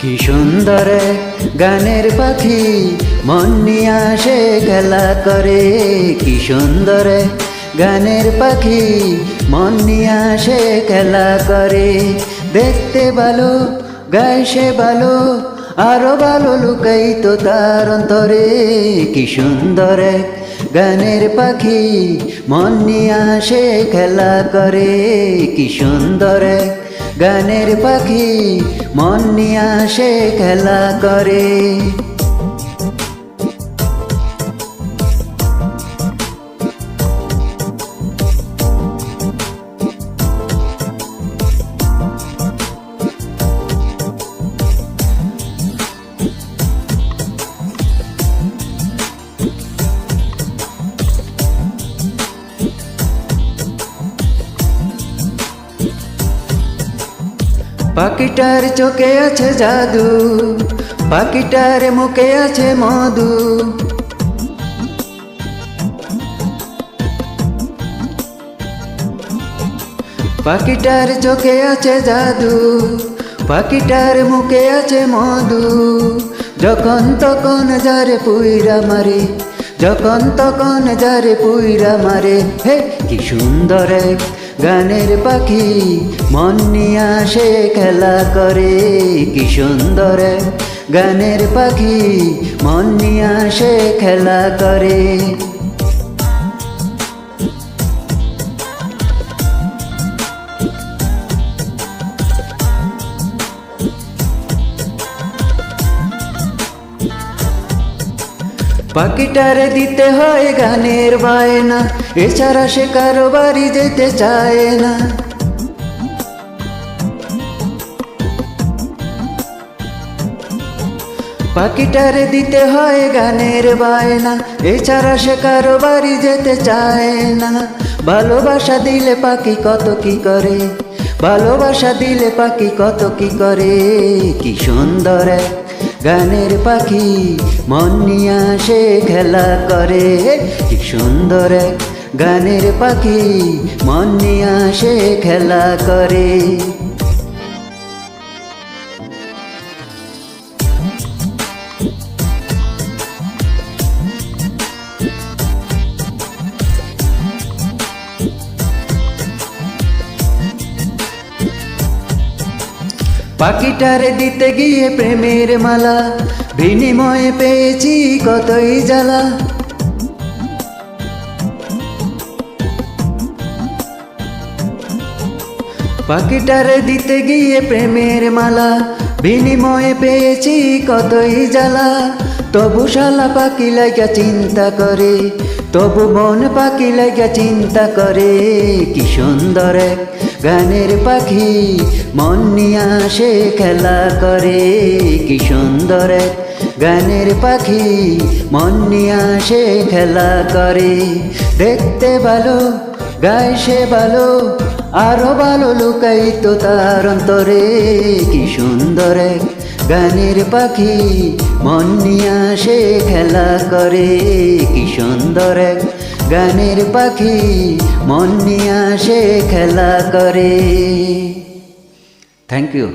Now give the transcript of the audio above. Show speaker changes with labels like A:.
A: কি সুন্দর এক গানের পাখি মন নিয়ে আসে খেলা করে। কি সুন্দর এক গানের পাখি মন নিয়ে আসে খেলা করে। দেখতে ভালো গায়ে সে ভালো, আরো ভালো লুকাই তো তার অন্তরে। কি সুন্দর এক গানের পাখি মন নিয়ে আসে খেলা করে। কি সুন্দর এক গানের পাখি মন নিয়ে আসে খেলা করে। পাখিটার চোখে আছে জাদু, পাখিটার মুখে আছে মধু। পাখিটার চোখে আছে জাদু, পাখিটার মুখে আছে মধু। যখন তখন যারে পুইরা মারে, যখন তখন যারে পুইরা মারে। হে কি সুন্দর এক গানের পাখি মন নিয়ে আসে খেলা করে। কি সুন্দর এক গানের পাখি মন নিয়ে আসে খেলা করে। পাখিটারে দিতে হয় গানের বায়না, এছাড়া সে কারো বাড়ি যেতে চায় না। পাখিটারে দিতে হয় গানের বায়না, এছাড়া সে কারো বাড়ি যেতে চায় না। ভালোবাসা দিলে পাখি কত কি করে, ভালোবাসা দিলে পাখি কত কি করে। কি সুন্দর এক গানের পাখি মন নিয়ে আসে খেলা করে। কি সুন্দর এক গানের পাখি মন নিয়ে আসে খেলা করে। পাখিটারে দিতে গিয়ে প্রেমের মালা, বিনিময়ে পেয়েছি কতই জ্বালা। পাখিটারে দিতে গিয়ে প্রেমের মালা, বিনিময়ে পেয়েছি কতই জ্বালা। তবু শালা পাখি লাগা চিন্তা করে, তবু মন পাখি লাগা চিন্তা করে। কি সুন্দর এক গানের পাখি মন নিয়ে আসে খেলা করে। কি সুন্দর এক গানের পাখি মন নিয়ে আসে খেলা করে। দেখতে ভালো গায়ে সে ভালো, আরো ভালো লুকাই তো তার অন্তরে। কি সুন্দর এক গানের পাখি মন নিয়ে আসে খেলা করে। কি সুন্দর এক গানের পাখি মন নিয়ে আসে খেলা করে। Thank you.